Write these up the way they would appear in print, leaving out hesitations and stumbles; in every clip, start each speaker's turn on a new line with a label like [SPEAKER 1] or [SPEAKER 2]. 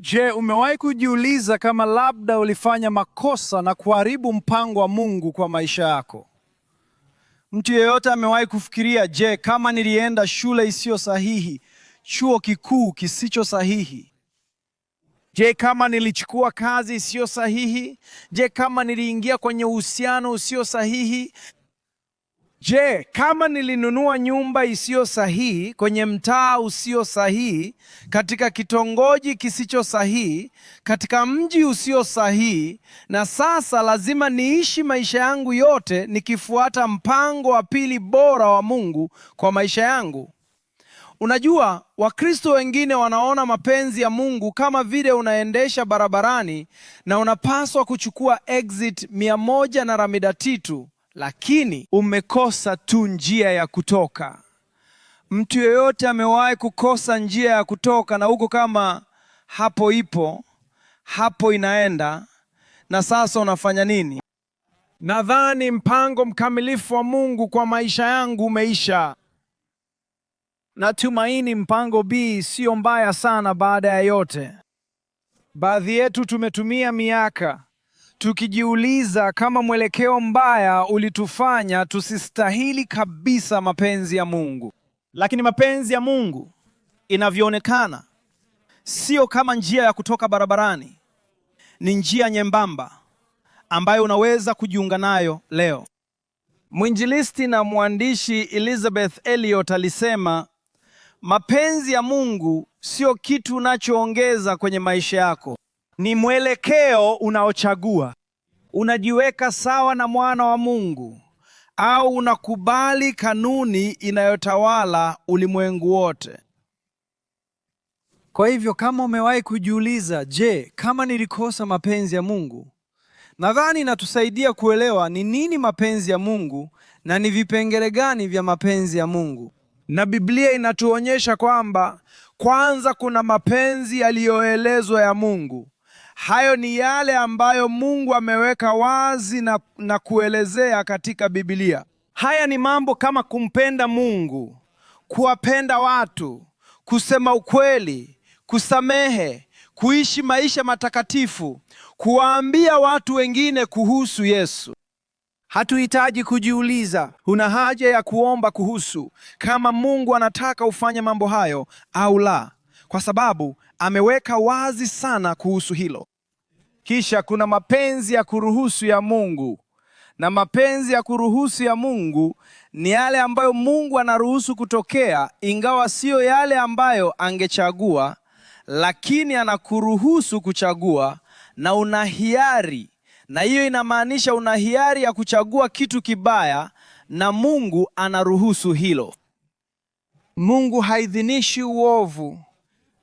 [SPEAKER 1] Je, umewahi kujiuliza kama labda ulifanya makosa na kuharibu mpango wa Mungu kwa maisha yako? Mtu yeyote amewahi kufikiria, je, kama nilienda shule isiyo sahihi, chuo kikuu kisicho sahihi? Je, kama nilichukua kazi isiyo sahihi? Je, kama niliingia kwenye uhusiano usio sahihi? Je, kama nilinunua nyumba isiyo sahihi kwenye mtaa usio sahihi, katika kitongoji kisicho sahihi, katika mji usio sahihi, na sasa lazima niishi maisha yangu yote nikifuata mpango wa pili bora wa Mungu kwa maisha yangu? Unajua, Wakristo wengine wanaona mapenzi ya Mungu kama vile unaendesha barabarani na unapaswa kuchukua exit 100 na Ramidatitu, lakini umekosa tu njia ya kutoka. Mtu yeyote amewahi kukosa njia ya kutoka na huko kama hapo ipo, hapo inaenda, na sasa unafanya nini? Nadhani mpango mkamilifu wa Mungu kwa maisha yangu umeisha. Natumaini mpango B sio mbaya sana baada ya yote. Baadhi yetu tumetumia miaka tukijiuliza kama mwelekeo mbaya ulitufanya tusistahili kabisa mapenzi ya Mungu. Lakini mapenzi ya Mungu inavyoonekana sio kama njia ya kutoka barabarani. Ni njia nyembamba ambayo unaweza kujiunga nayo leo. Mwinjilisti na mwandishi Elizabeth Elliot alisema, mapenzi ya Mungu sio kitu unachoongeza kwenye maisha yako. Ni mwelekeo unaochagua. Unajiweka sawa na mwana wa Mungu au unakubali kanuni inayotawala ulimwengu wote. Kwa hivyo kama umewahi kujiuliza, je, kama nilikosa mapenzi ya Mungu? Nadhani inatusaidia kuelewa ni nini mapenzi ya Mungu na ni vipengele gani vya mapenzi ya Mungu. Na Biblia inatuonyesha kwamba kwanza kuna mapenzi yaliyoelezwa ya Mungu. Hayo ni yale ambayo Mungu ameweka wazi na kuelezea katika Biblia. Haya ni mambo kama kumpenda Mungu, kuwapenda watu, kusema ukweli, kusamehe, kuishi maisha matakatifu, kuwaambia watu wengine kuhusu Yesu. Hatuhitaji kujiuliza, una haja ya kuomba kuhusu kama Mungu anataka ufanye mambo hayo au la, kwa sababu ameweka wazi sana kuhusu hilo. Kisha kuna mapenzi ya kuruhusu ya Mungu. Na mapenzi ya kuruhusu ya Mungu ni yale ambayo Mungu anaruhusu kutokea, ingawa siyo yale ambayo angechagua, lakini anakuruhusu kuchagua na una hiari. Na hiyo inamaanisha una hiari ya kuchagua kitu kibaya na Mungu anaruhusu hilo. Mungu haidhinishi uovu,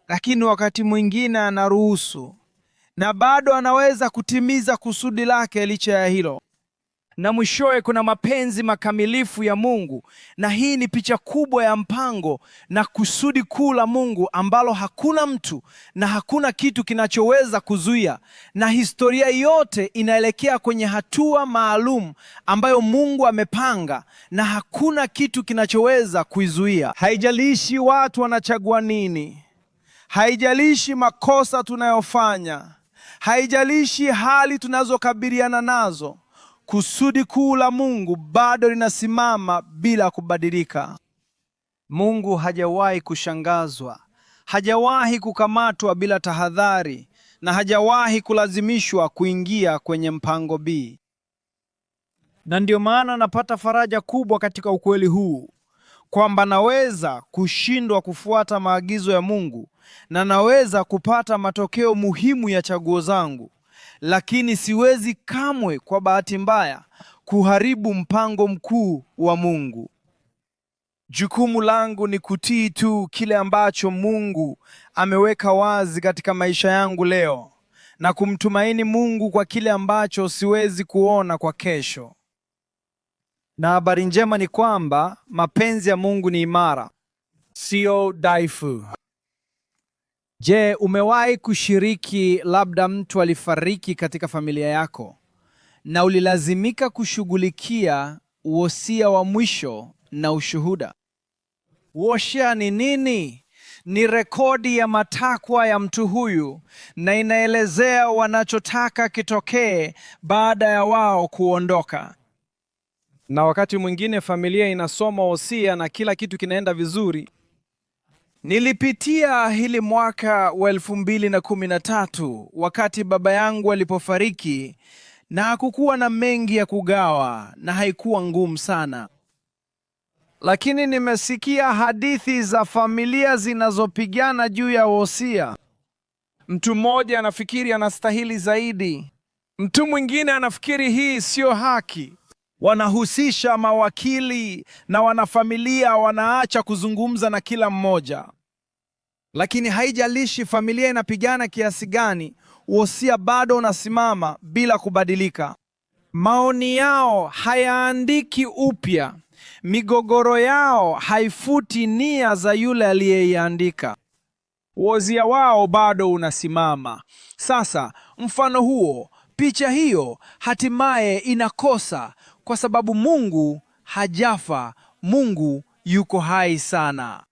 [SPEAKER 1] lakini wakati mwingine anaruhusu, na bado anaweza kutimiza kusudi lake licha ya hilo. Na mwishowe kuna mapenzi makamilifu ya Mungu, na hii ni picha kubwa ya mpango na kusudi kuu la Mungu ambalo hakuna mtu na hakuna kitu kinachoweza kuzuia, na historia yote inaelekea kwenye hatua maalum ambayo Mungu amepanga na hakuna kitu kinachoweza kuizuia. Haijalishi watu wanachagua nini, haijalishi makosa tunayofanya, haijalishi hali tunazokabiliana nazo, kusudi kuu la Mungu bado linasimama bila kubadilika. Mungu hajawahi kushangazwa, hajawahi kukamatwa bila tahadhari, na hajawahi kulazimishwa kuingia kwenye mpango B. Na ndio maana napata faraja kubwa katika ukweli huu, kwamba naweza kushindwa kufuata maagizo ya Mungu na naweza kupata matokeo muhimu ya chaguo zangu, lakini siwezi kamwe kwa bahati mbaya kuharibu mpango mkuu wa Mungu. Jukumu langu ni kutii tu kile ambacho Mungu ameweka wazi katika maisha yangu leo, na kumtumaini Mungu kwa kile ambacho siwezi kuona kwa kesho. Na habari njema ni kwamba mapenzi ya Mungu ni imara, sio dhaifu. Je, umewahi kushiriki labda mtu alifariki katika familia yako na ulilazimika kushughulikia wosia wa mwisho na ushuhuda? Wosia ni nini? ni rekodi ya matakwa ya mtu huyu na inaelezea wanachotaka kitokee baada ya wao kuondoka. Na wakati mwingine familia inasoma wosia na kila kitu kinaenda vizuri. Nilipitia hili mwaka wa 2013 wakati baba yangu alipofariki, na hakukuwa na mengi ya kugawa na haikuwa ngumu sana. Lakini nimesikia hadithi za familia zinazopigana juu ya wosia. Mtu mmoja anafikiri anastahili zaidi, mtu mwingine anafikiri hii sio haki. Wanahusisha mawakili na wanafamilia wanaacha kuzungumza na kila mmoja. Lakini haijalishi familia inapigana kiasi gani, wosia bado unasimama bila kubadilika. Maoni yao hayaandiki upya. Migogoro yao haifuti nia za yule aliyeiandika. Wosia wao bado unasimama. Sasa mfano huo, picha hiyo hatimaye inakosa kwa sababu Mungu hajafa. Mungu yuko hai sana.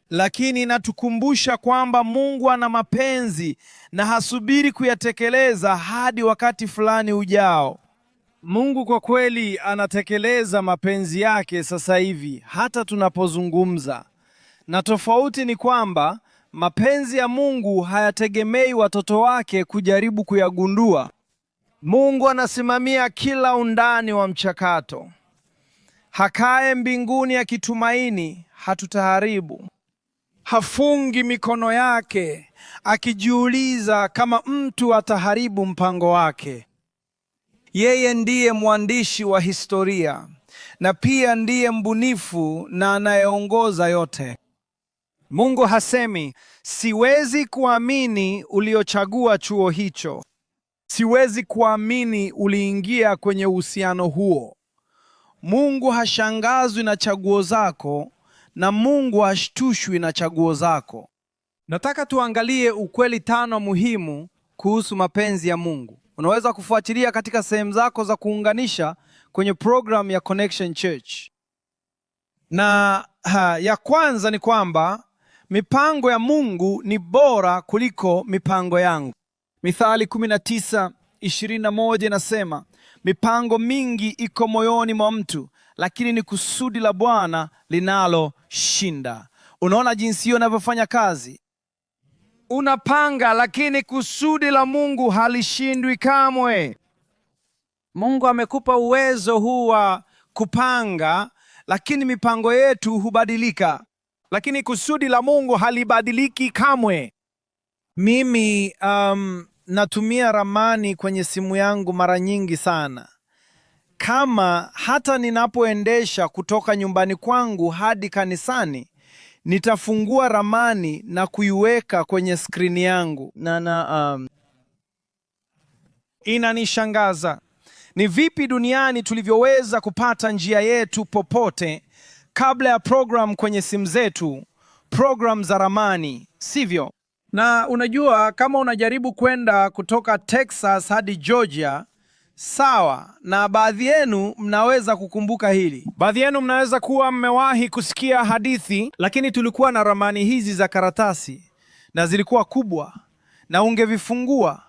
[SPEAKER 1] Lakini natukumbusha kwamba Mungu ana mapenzi na hasubiri kuyatekeleza hadi wakati fulani ujao. Mungu kwa kweli anatekeleza mapenzi yake sasa hivi hata tunapozungumza. Na tofauti ni kwamba mapenzi ya Mungu hayategemei watoto wake kujaribu kuyagundua. Mungu anasimamia kila undani wa mchakato. Hakae mbinguni akitumaini hatutaharibu. Hafungi mikono yake akijiuliza kama mtu ataharibu mpango wake. Yeye ndiye mwandishi wa historia na pia ndiye mbunifu na anayeongoza yote. Mungu hasemi, siwezi kuamini uliochagua chuo hicho. Siwezi kuamini uliingia kwenye uhusiano huo. Mungu hashangazwi na chaguo zako na Mungu hashtushwi na chaguo zako. Nataka tuangalie ukweli 5 muhimu kuhusu mapenzi ya Mungu. Unaweza kufuatilia katika sehemu zako za kuunganisha kwenye program ya Connection Church. Na ya kwanza ni kwamba mipango ya Mungu ni bora kuliko mipango yangu. Mithali 19:21 inasema, mipango mingi iko moyoni mwa mtu, lakini ni kusudi la Bwana linaloshinda. Unaona jinsi hiyo inavyofanya kazi? Unapanga, lakini kusudi la Mungu halishindwi kamwe. Mungu amekupa uwezo huu wa kupanga, lakini mipango yetu hubadilika. Lakini kusudi la Mungu halibadiliki kamwe. Mimi natumia ramani kwenye simu yangu mara nyingi sana. Kama hata ninapoendesha kutoka nyumbani kwangu hadi kanisani, nitafungua ramani na kuiweka kwenye skrini yangu. Inanishangaza ni vipi duniani tulivyoweza kupata njia yetu popote kabla ya program kwenye simu zetu, program za ramani, sivyo? Na unajua, kama unajaribu kwenda kutoka Texas hadi Georgia, sawa, na baadhi yenu mnaweza kukumbuka hili. Baadhi yenu mnaweza kuwa mmewahi kusikia hadithi, lakini tulikuwa na ramani hizi za karatasi na zilikuwa kubwa na ungevifungua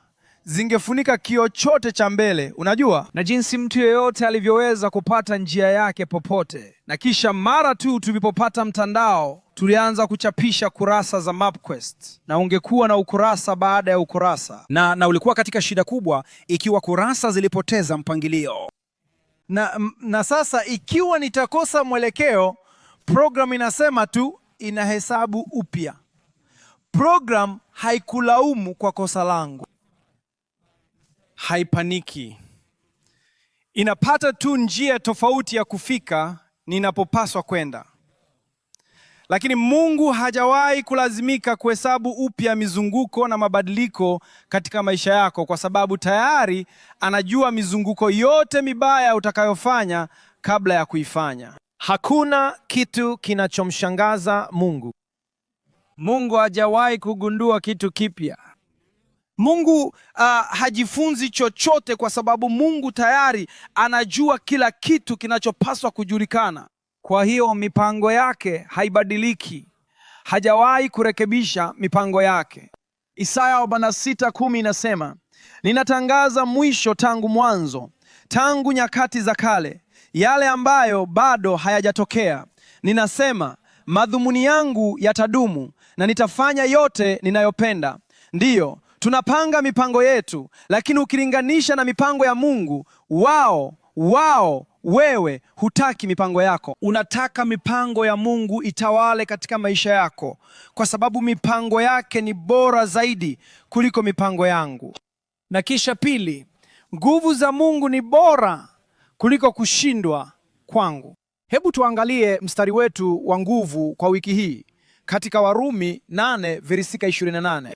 [SPEAKER 1] zingefunika kioo chote cha mbele, unajua, na jinsi mtu yeyote alivyoweza kupata njia yake popote. Na kisha mara tu tulipopata mtandao, tulianza kuchapisha kurasa za MapQuest, na ungekuwa na ukurasa baada ya ukurasa, na ulikuwa katika shida kubwa ikiwa kurasa zilipoteza mpangilio. Na sasa ikiwa nitakosa mwelekeo, program inasema tu inahesabu upya. Program haikulaumu kwa kosa langu. Haipaniki. Inapata tu njia tofauti ya kufika ninapopaswa kwenda. Lakini Mungu hajawahi kulazimika kuhesabu upya mizunguko na mabadiliko katika maisha yako, kwa sababu tayari anajua mizunguko yote mibaya utakayofanya kabla ya kuifanya. Hakuna kitu kinachomshangaza Mungu. Mungu hajawahi kugundua kitu kipya. Mungu hajifunzi chochote, kwa sababu Mungu tayari anajua kila kitu kinachopaswa kujulikana. Kwa hiyo mipango yake haibadiliki. Hajawahi kurekebisha mipango yake. Isaya 46:10 inasema, ninatangaza mwisho tangu mwanzo, tangu nyakati za kale, yale ambayo bado hayajatokea. Ninasema, madhumuni yangu yatadumu na nitafanya yote ninayopenda. Ndiyo, tunapanga mipango yetu, lakini ukilinganisha na mipango ya Mungu, wewe hutaki mipango yako. Unataka mipango ya Mungu itawale katika maisha yako, kwa sababu mipango yake ni bora zaidi kuliko mipango yangu. Na kisha pili, nguvu za Mungu ni bora kuliko kushindwa kwangu. Hebu tuangalie mstari wetu wa nguvu kwa wiki hii katika Warumi 8:28.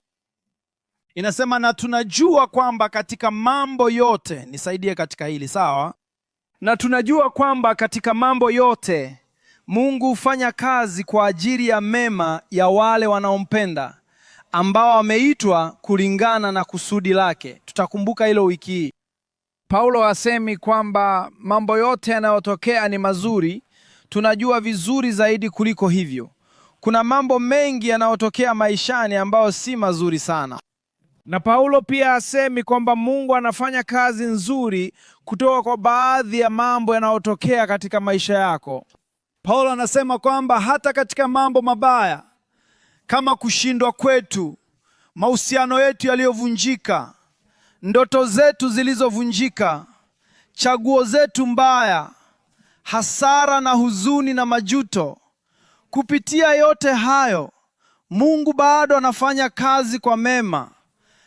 [SPEAKER 1] Inasema, na tunajua kwamba katika mambo yote, nisaidie katika hili, sawa? Na tunajua kwamba katika mambo yote Mungu hufanya kazi kwa ajili ya mema ya wale wanaompenda, ambao wameitwa kulingana na kusudi lake. Tutakumbuka hilo wiki hii. Paulo hasemi kwamba mambo yote yanayotokea ni mazuri. Tunajua vizuri zaidi kuliko hivyo. Kuna mambo mengi yanayotokea maishani ambayo si mazuri sana. Na Paulo pia hasemi kwamba Mungu anafanya kazi nzuri kutoka kwa baadhi ya mambo yanayotokea katika maisha yako. Paulo anasema kwamba hata katika mambo mabaya, kama kushindwa kwetu, mahusiano yetu yaliyovunjika, ndoto zetu zilizovunjika, chaguo zetu mbaya, hasara na huzuni na majuto, kupitia yote hayo, Mungu bado anafanya kazi kwa mema,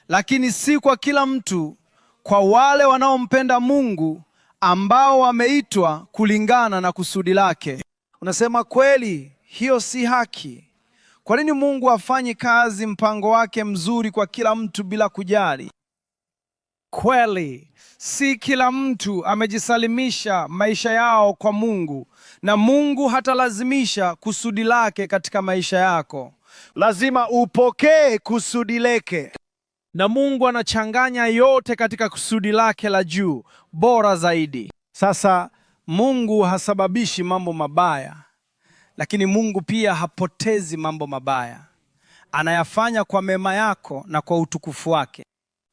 [SPEAKER 1] lakini si kwa kila mtu, kwa wale wanaompenda Mungu, ambao wameitwa kulingana na kusudi lake. Unasema, kweli hiyo si haki. Kwa nini Mungu hafanyi kazi mpango wake mzuri kwa kila mtu bila kujali? Kweli si kila mtu amejisalimisha maisha yao kwa Mungu, na Mungu hatalazimisha kusudi lake katika maisha yako. Lazima upokee kusudi lake, na Mungu anachanganya yote katika kusudi lake la juu, bora zaidi. Sasa Mungu hasababishi mambo mabaya, lakini Mungu pia hapotezi mambo mabaya. Anayafanya kwa mema yako na kwa utukufu wake.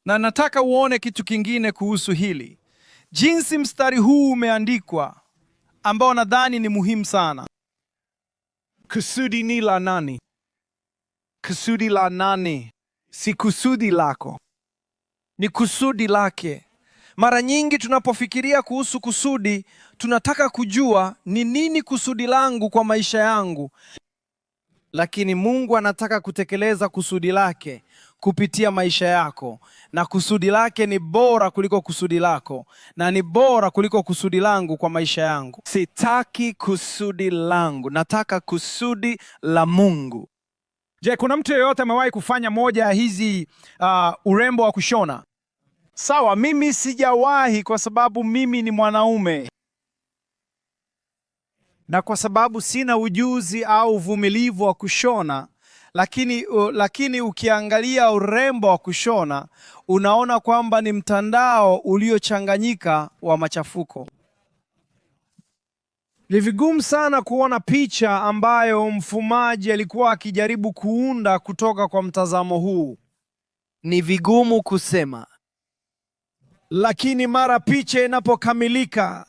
[SPEAKER 1] Na nataka uone kitu kingine kuhusu hili, jinsi mstari huu umeandikwa, ambao nadhani ni muhimu sana. Kusudi ni la nani? Kusudi la nani? Si kusudi lako, ni kusudi lake. Mara nyingi tunapofikiria kuhusu kusudi, tunataka kujua ni nini kusudi langu kwa maisha yangu. Lakini Mungu anataka kutekeleza kusudi lake kupitia maisha yako, na kusudi lake ni bora kuliko kusudi lako, na ni bora kuliko kusudi langu kwa maisha yangu. Sitaki kusudi langu, nataka kusudi la Mungu. Je, kuna mtu yeyote amewahi kufanya moja ya hizi urembo wa kushona? Sawa, mimi sijawahi, kwa sababu mimi ni mwanaume, na kwa sababu sina ujuzi au uvumilivu wa kushona. Lakini ukiangalia urembo wa kushona, unaona kwamba ni mtandao uliochanganyika wa machafuko. Ni vigumu sana kuona picha ambayo mfumaji alikuwa akijaribu kuunda kutoka kwa mtazamo huu. Ni vigumu kusema. Lakini mara picha inapokamilika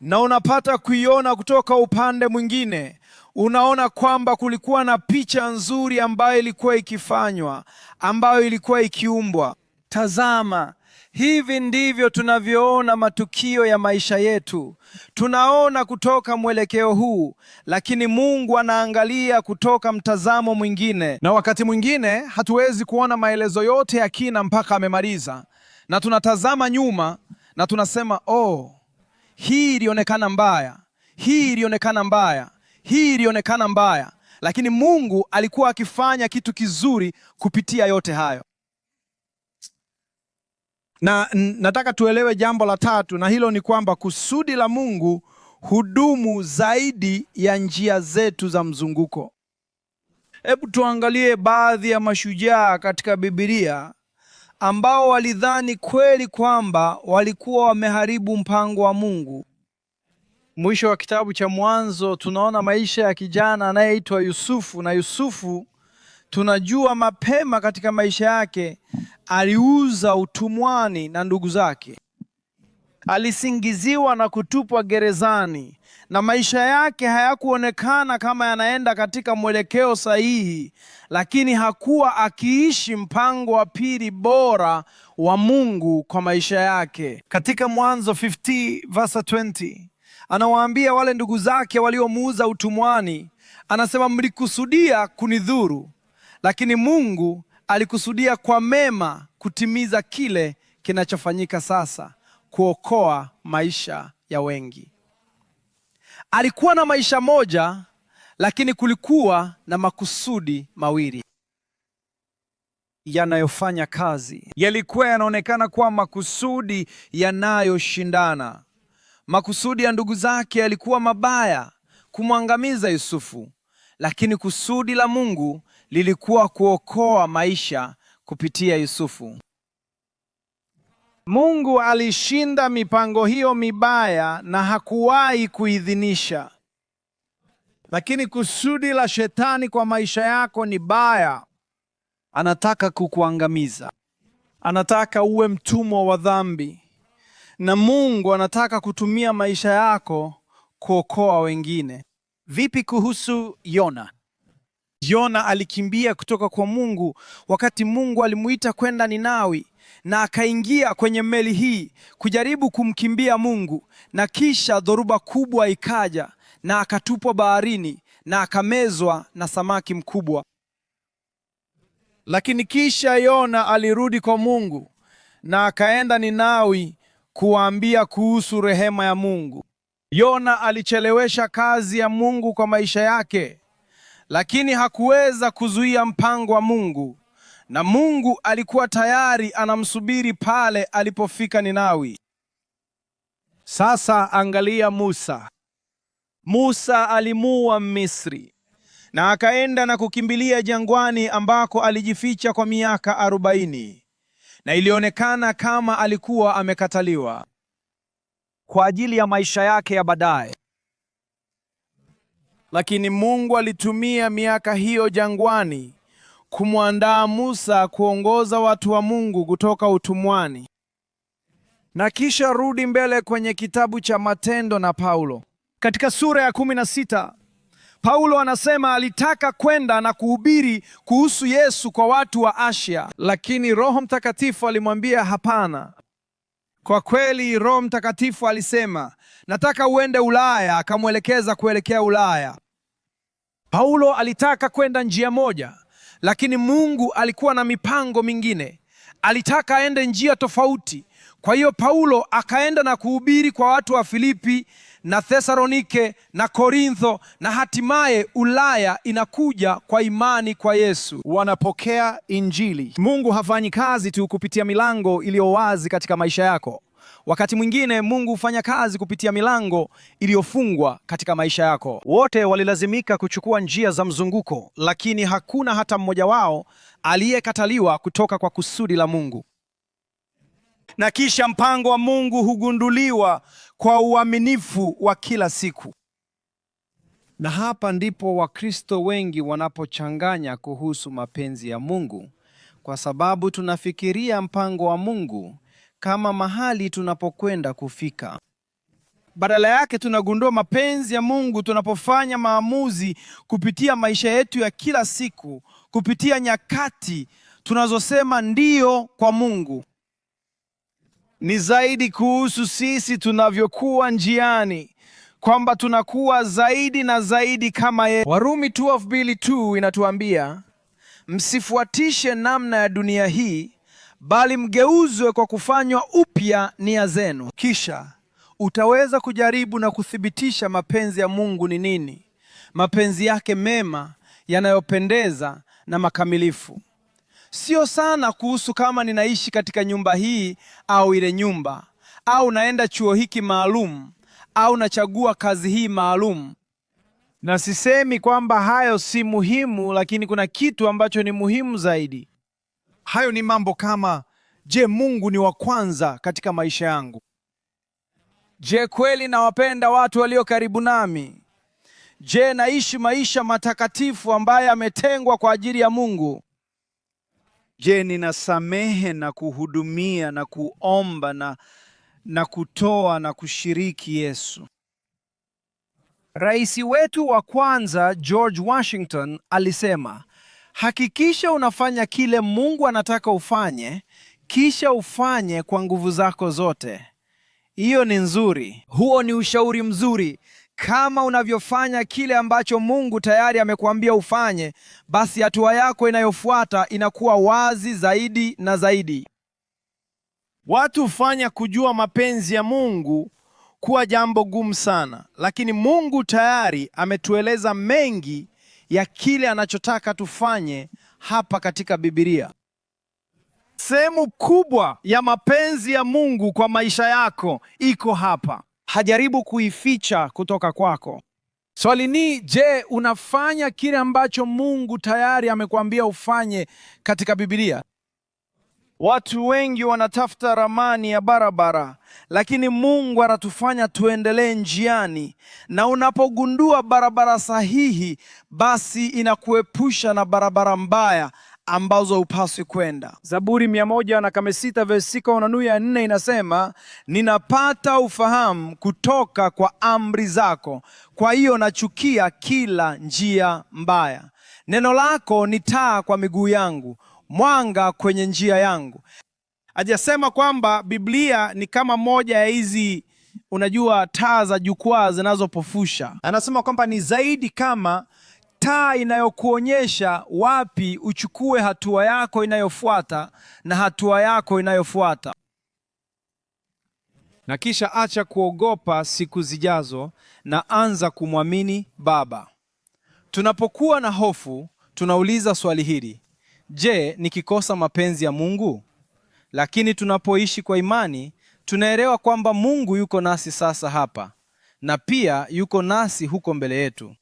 [SPEAKER 1] na unapata kuiona kutoka upande mwingine, unaona kwamba kulikuwa na picha nzuri ambayo ilikuwa ikifanywa, ambayo ilikuwa ikiumbwa. Tazama, hivi ndivyo tunavyoona matukio ya maisha yetu. Tunaona kutoka mwelekeo huu, lakini Mungu anaangalia kutoka mtazamo mwingine. Na wakati mwingine hatuwezi kuona maelezo yote ya kina mpaka amemaliza, na tunatazama nyuma na tunasema, hii ilionekana mbaya, hii ilionekana mbaya, hii ilionekana mbaya, lakini Mungu alikuwa akifanya kitu kizuri kupitia yote hayo. Na nataka tuelewe jambo la tatu, na hilo ni kwamba kusudi la Mungu hudumu zaidi ya njia zetu za mzunguko. Hebu tuangalie baadhi ya mashujaa katika Biblia ambao walidhani kweli kwamba walikuwa wameharibu mpango wa Mungu. Mwisho wa kitabu cha Mwanzo tunaona maisha ya kijana anayeitwa Yusufu, na Yusufu tunajua mapema katika maisha yake aliuza utumwani na ndugu zake. Alisingiziwa na kutupwa gerezani, na maisha yake hayakuonekana kama yanaenda katika mwelekeo sahihi, lakini hakuwa akiishi mpango wa pili bora wa Mungu kwa maisha yake. Katika Mwanzo 50 verse 20 anawaambia wale ndugu zake waliomuuza utumwani, anasema, mlikusudia kunidhuru, lakini Mungu alikusudia kwa mema kutimiza kile kinachofanyika sasa, kuokoa maisha ya wengi. Alikuwa na maisha moja, lakini kulikuwa na makusudi mawili yanayofanya kazi. Yalikuwa yanaonekana kuwa makusudi yanayoshindana. Makusudi ya ndugu zake yalikuwa mabaya, kumwangamiza Yusufu, lakini kusudi la Mungu lilikuwa kuokoa maisha kupitia Yusufu. Mungu alishinda mipango hiyo mibaya na hakuwahi kuidhinisha. Lakini kusudi la shetani kwa maisha yako ni baya. Anataka kukuangamiza. Anataka uwe mtumwa wa dhambi. Na Mungu anataka kutumia maisha yako kuokoa wengine. Vipi kuhusu Yona? Yona alikimbia kutoka kwa Mungu wakati Mungu alimuita kwenda Ninawi, na akaingia kwenye meli hii kujaribu kumkimbia Mungu, na kisha dhoruba kubwa ikaja na akatupwa baharini na akamezwa na samaki mkubwa. Lakini kisha Yona alirudi kwa Mungu na akaenda Ninawi kuwaambia kuhusu rehema ya Mungu. Yona alichelewesha kazi ya Mungu kwa maisha yake, lakini hakuweza kuzuia mpango wa Mungu, na Mungu alikuwa tayari anamsubiri pale alipofika Ninawi. Sasa angalia Musa. Musa alimuua Misri na akaenda na kukimbilia jangwani ambako alijificha kwa miaka 40, na ilionekana kama alikuwa amekataliwa kwa ajili ya maisha yake ya baadaye. Lakini Mungu alitumia miaka hiyo jangwani kumwandaa Musa kuongoza watu wa Mungu kutoka utumwani. Na kisha rudi mbele kwenye kitabu cha Matendo na Paulo. Katika sura ya 16, Paulo anasema alitaka kwenda na kuhubiri kuhusu Yesu kwa watu wa Asia, lakini Roho Mtakatifu alimwambia hapana. Kwa kweli Roho Mtakatifu alisema, nataka uende Ulaya, akamwelekeza kuelekea Ulaya. Paulo alitaka kwenda njia moja, lakini Mungu alikuwa na mipango mingine. Alitaka aende njia tofauti. Kwa hiyo Paulo akaenda na kuhubiri kwa watu wa Filipi na Thesalonike na Korintho, na hatimaye Ulaya inakuja kwa imani kwa Yesu. Wanapokea Injili. Mungu hafanyi kazi tu kupitia milango iliyo wazi katika maisha yako. Wakati mwingine Mungu hufanya kazi kupitia milango iliyofungwa katika maisha yako. Wote walilazimika kuchukua njia za mzunguko, lakini hakuna hata mmoja wao aliyekataliwa kutoka kwa kusudi la Mungu. Na kisha mpango wa Mungu hugunduliwa kwa uaminifu wa kila siku. Na hapa ndipo Wakristo wengi wanapochanganya kuhusu mapenzi ya Mungu, kwa sababu tunafikiria mpango wa Mungu kama mahali tunapokwenda kufika. Badala yake tunagundua mapenzi ya Mungu tunapofanya maamuzi kupitia maisha yetu ya kila siku, kupitia nyakati tunazosema ndiyo kwa Mungu. Ni zaidi kuhusu sisi tunavyokuwa njiani, kwamba tunakuwa zaidi na zaidi kama yeye. Warumi 12:2 inatuambia, msifuatishe namna ya dunia hii, bali mgeuzwe kwa kufanywa upya nia zenu. Kisha utaweza kujaribu na kuthibitisha mapenzi ya Mungu ni nini, mapenzi yake mema, yanayopendeza na makamilifu. Sio sana kuhusu kama ninaishi katika nyumba hii au ile nyumba, au naenda chuo hiki maalum, au nachagua kazi hii maalum. Na sisemi kwamba hayo si muhimu, lakini kuna kitu ambacho ni muhimu zaidi. Hayo ni mambo kama, je, Mungu ni wa kwanza katika maisha yangu? Je, kweli nawapenda watu walio karibu nami? Je, naishi maisha matakatifu ambayo yametengwa kwa ajili ya Mungu? Je, ninasamehe na kuhudumia na kuomba na kutoa na kushiriki Yesu? Rais wetu wa kwanza George Washington alisema, hakikisha unafanya kile Mungu anataka ufanye, kisha ufanye kwa nguvu zako zote. Hiyo ni nzuri. Huo ni ushauri mzuri. Kama unavyofanya kile ambacho Mungu tayari amekuambia ufanye, basi hatua yako inayofuata inakuwa wazi zaidi na zaidi. Watu hufanya kujua mapenzi ya Mungu kuwa jambo gumu sana, lakini Mungu tayari ametueleza mengi ya kile anachotaka tufanye hapa katika Biblia. Sehemu kubwa ya mapenzi ya Mungu kwa maisha yako iko hapa. Hajaribu kuificha kutoka kwako. Swali ni, je, unafanya kile ambacho Mungu tayari amekwambia ufanye katika Biblia? Watu wengi wanatafuta ramani ya barabara, lakini Mungu anatufanya tuendelee njiani, na unapogundua barabara sahihi, basi inakuepusha na barabara mbaya ambazo hupaswi kwenda. Zaburi 106 verse 6 inasema, ninapata ufahamu kutoka kwa amri zako, kwa hiyo nachukia kila njia mbaya. Neno lako ni taa kwa miguu yangu, mwanga kwenye njia yangu. Hajasema kwamba Biblia ni kama moja ya hizi, unajua, taa za jukwaa zinazopofusha. Anasema kwamba ni zaidi kama taa inayokuonyesha wapi uchukue hatua yako inayofuata na hatua yako inayofuata. Na kisha acha kuogopa siku zijazo na anza kumwamini Baba. Tunapokuwa na hofu, tunauliza swali hili: je, nikikosa mapenzi ya Mungu? Lakini tunapoishi kwa imani, tunaelewa kwamba Mungu yuko nasi sasa hapa, na pia yuko nasi huko mbele yetu.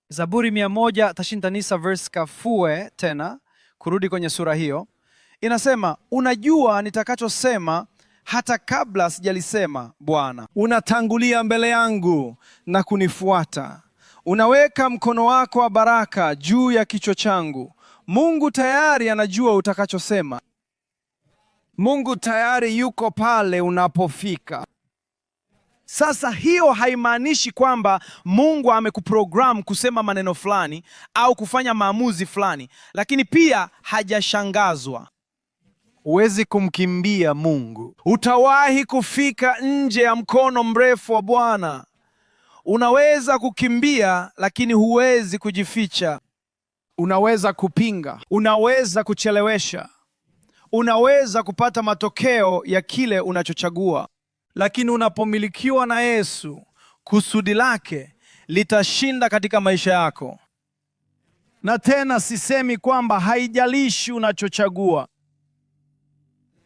[SPEAKER 1] Zaburi 139 verse kafue tena, kurudi kwenye sura hiyo, inasema, unajua nitakachosema hata kabla sijalisema Bwana. Unatangulia mbele yangu na kunifuata. Unaweka mkono wako wa baraka juu ya kichwa changu. Mungu tayari anajua utakachosema. Mungu tayari yuko pale unapofika. Sasa hiyo haimaanishi kwamba Mungu amekuprogram kusema maneno fulani au kufanya maamuzi fulani, lakini pia hajashangazwa. Huwezi kumkimbia Mungu. Utawahi kufika nje ya mkono mrefu wa Bwana. Unaweza kukimbia, lakini huwezi kujificha. Unaweza kupinga, unaweza kuchelewesha, unaweza kupata matokeo ya kile unachochagua. Lakini unapomilikiwa na Yesu, kusudi lake litashinda katika maisha yako. Na tena sisemi kwamba haijalishi unachochagua.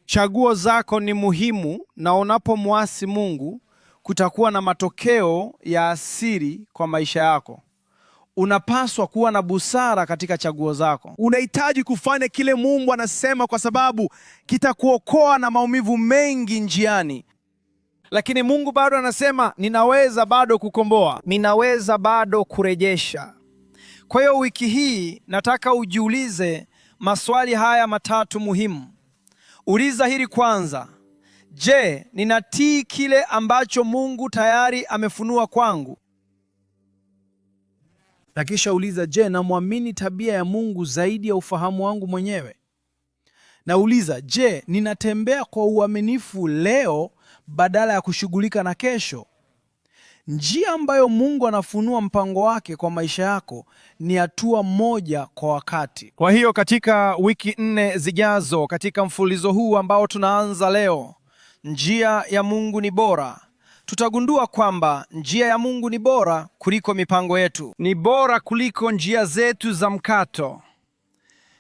[SPEAKER 1] Chaguo zako ni muhimu, na unapomwasi Mungu kutakuwa na matokeo ya asili kwa maisha yako. Unapaswa kuwa na busara katika chaguo zako. Unahitaji kufanya kile Mungu anasema, kwa sababu kitakuokoa na maumivu mengi njiani. Lakini Mungu bado anasema, ninaweza bado kukomboa, ninaweza bado kurejesha. Kwa hiyo wiki hii nataka ujiulize maswali haya matatu muhimu. Uliza hili kwanza: je, ninatii kile ambacho Mungu tayari amefunua kwangu? Na kisha uliza, je, namwamini tabia ya Mungu zaidi ya ufahamu wangu mwenyewe? Na uliza, je, ninatembea kwa uaminifu leo badala ya kushughulika na kesho? Njia ambayo Mungu anafunua mpango wake kwa maisha yako ni hatua moja kwa wakati. Kwa hiyo katika wiki 4 zijazo, katika mfululizo huu ambao tunaanza leo, njia ya Mungu ni bora, tutagundua kwamba njia ya Mungu ni bora kuliko mipango yetu. Ni bora kuliko njia zetu za mkato.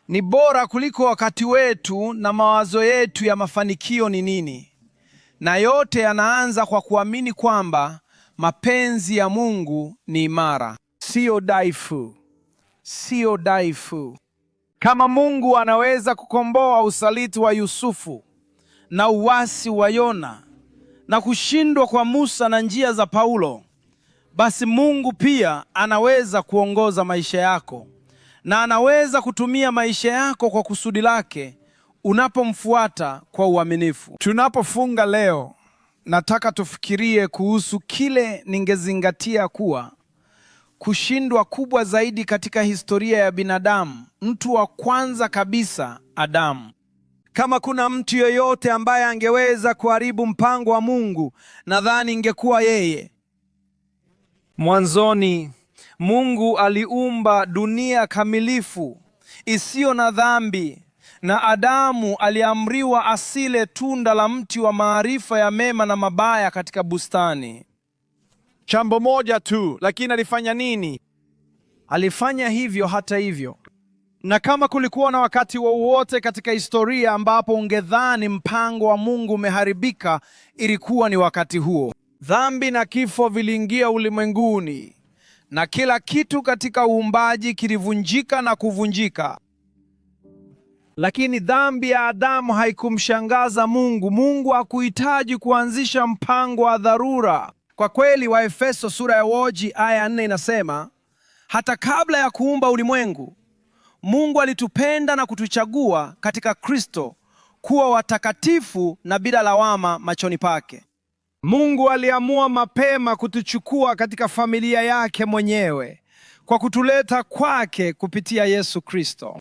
[SPEAKER 1] Ni bora kuliko wakati wetu na mawazo yetu ya mafanikio ni nini. Na yote yanaanza kwa kuamini kwamba mapenzi ya Mungu ni imara, sio dhaifu, sio dhaifu. Kama Mungu anaweza kukomboa usaliti wa Yusufu na uasi wa Yona na kushindwa kwa Musa na njia za Paulo, basi Mungu pia anaweza kuongoza maisha yako na anaweza kutumia maisha yako kwa kusudi lake unapomfuata kwa uaminifu. Tunapofunga leo, nataka tufikirie kuhusu kile ningezingatia kuwa kushindwa kubwa zaidi katika historia ya binadamu, mtu wa kwanza kabisa, Adamu. Kama kuna mtu yoyote ambaye angeweza kuharibu mpango wa Mungu, nadhani ingekuwa yeye. Mwanzoni, Mungu aliumba dunia kamilifu isiyo na dhambi, na Adamu aliamriwa asile tunda la mti wa maarifa ya mema na mabaya katika bustani. Jambo moja tu, lakini alifanya nini? Alifanya hivyo hata hivyo. Na kama kulikuwa na wakati wowote katika historia ambapo ungedhani mpango wa Mungu umeharibika, ilikuwa ni wakati huo. Dhambi na kifo viliingia ulimwenguni, na kila kitu katika uumbaji kilivunjika na kuvunjika. Lakini dhambi ya Adamu haikumshangaza Mungu. Mungu hakuhitaji kuanzisha mpango wa dharura. Kwa kweli, Waefeso sura ya 1 aya 4 inasema, hata kabla ya kuumba ulimwengu, Mungu alitupenda na kutuchagua katika Kristo kuwa watakatifu na bila lawama machoni pake. Mungu aliamua mapema kutuchukua katika familia yake mwenyewe kwa kutuleta kwake kupitia Yesu Kristo.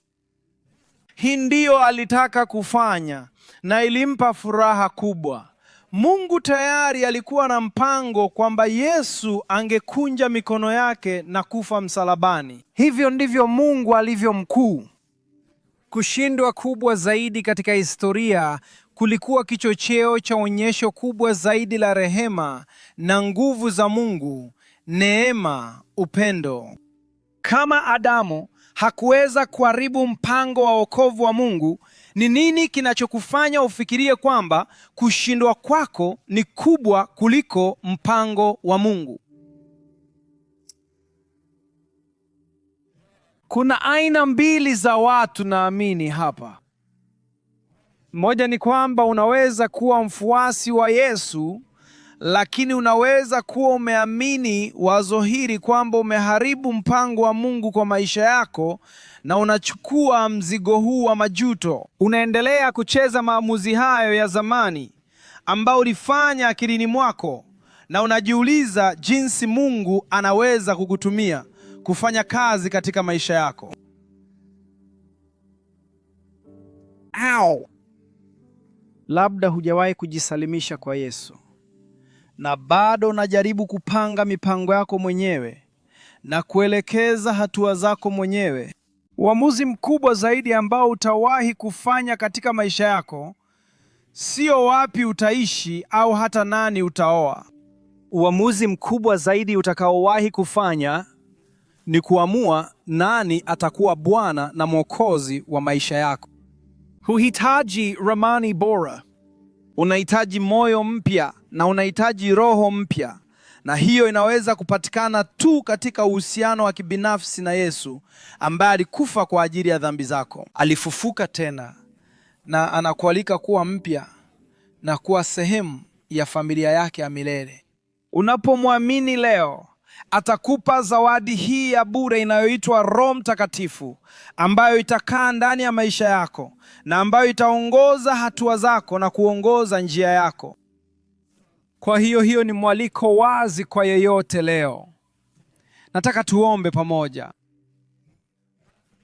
[SPEAKER 1] Hii ndiyo alitaka kufanya na ilimpa furaha kubwa. Mungu tayari alikuwa na mpango kwamba Yesu angekunja mikono yake na kufa msalabani. Hivyo ndivyo Mungu alivyo mkuu. Kushindwa kubwa zaidi katika historia kulikuwa kichocheo cha onyesho kubwa zaidi la rehema na nguvu za Mungu, neema, upendo. Kama Adamu hakuweza kuharibu mpango wa wokovu wa Mungu, ni nini kinachokufanya ufikirie kwamba kushindwa kwako ni kubwa kuliko mpango wa Mungu? Kuna aina mbili za watu naamini hapa. Moja ni kwamba unaweza kuwa mfuasi wa Yesu, lakini unaweza kuwa umeamini wazo hili kwamba umeharibu mpango wa Mungu kwa maisha yako na unachukua mzigo huu wa majuto. Unaendelea kucheza maamuzi hayo ya zamani ambao ulifanya akilini mwako, na unajiuliza jinsi Mungu anaweza kukutumia kufanya kazi katika maisha yako. Labda hujawahi kujisalimisha kwa Yesu, na bado unajaribu kupanga mipango yako mwenyewe na kuelekeza hatua zako mwenyewe. Uamuzi mkubwa zaidi ambao utawahi kufanya katika maisha yako sio wapi utaishi au hata nani utaoa. Uamuzi mkubwa zaidi utakaowahi kufanya ni kuamua nani atakuwa Bwana na Mwokozi wa maisha yako. Huhitaji ramani bora. Unahitaji moyo mpya na unahitaji roho mpya, na hiyo inaweza kupatikana tu katika uhusiano wa kibinafsi na Yesu ambaye alikufa kwa ajili ya dhambi zako. Alifufuka tena na anakualika kuwa mpya na kuwa sehemu ya familia yake ya milele. Unapomwamini leo, atakupa zawadi hii ya bure inayoitwa Roho Mtakatifu, ambayo itakaa ndani ya maisha yako na ambayo itaongoza hatua zako na kuongoza njia yako. Kwa hiyo ni mwaliko wazi kwa yeyote leo. Nataka tuombe pamoja.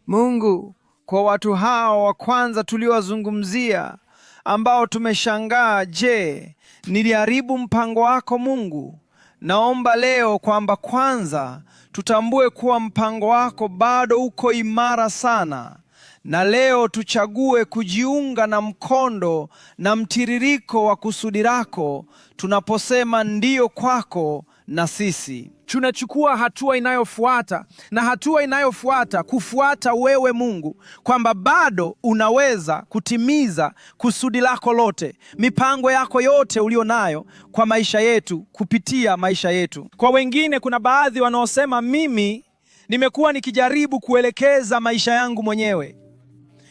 [SPEAKER 1] Mungu, kwa watu hao wa kwanza tuliowazungumzia ambao tumeshangaa, je, niliharibu mpango wako Mungu? Naomba leo kwamba kwanza tutambue kuwa mpango wako bado uko imara sana, na leo tuchague kujiunga na mkondo na mtiririko wa kusudi lako tunaposema ndiyo kwako na sisi. Tunachukua hatua inayofuata, na hatua inayofuata kufuata wewe Mungu, kwamba bado unaweza kutimiza kusudi lako lote, mipango yako yote ulio nayo kwa maisha yetu, kupitia maisha yetu. Kwa wengine, kuna baadhi wanaosema mimi nimekuwa nikijaribu kuelekeza maisha yangu mwenyewe.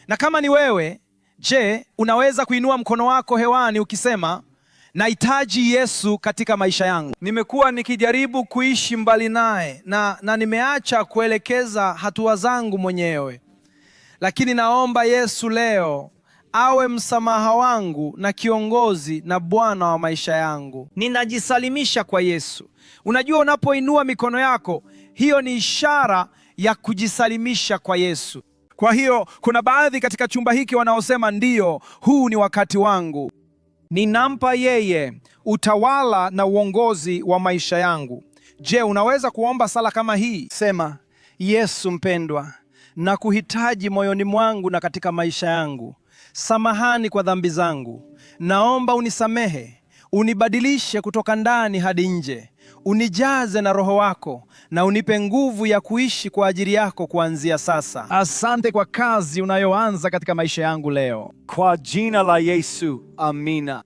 [SPEAKER 1] Na kama ni wewe, je, unaweza kuinua mkono wako hewani ukisema Nahitaji Yesu katika maisha yangu. Nimekuwa nikijaribu kuishi mbali naye na nimeacha kuelekeza hatua zangu mwenyewe. Lakini naomba Yesu leo awe msamaha wangu na kiongozi na Bwana wa maisha yangu. Ninajisalimisha kwa Yesu. Unajua, unapoinua mikono yako, hiyo ni ishara ya kujisalimisha kwa Yesu. Kwa hiyo kuna baadhi katika chumba hiki wanaosema ndiyo, huu ni wakati wangu. Ninampa yeye utawala na uongozi wa maisha yangu. Je, unaweza kuomba sala kama hii? Sema: Yesu mpendwa, na kuhitaji moyoni mwangu na katika maisha yangu. Samahani kwa dhambi zangu. Naomba unisamehe, unibadilishe kutoka ndani hadi nje. Unijaze na Roho wako na unipe nguvu ya kuishi kwa ajili yako kuanzia sasa. Asante kwa kazi unayoanza katika maisha yangu leo. Kwa jina la Yesu, amina.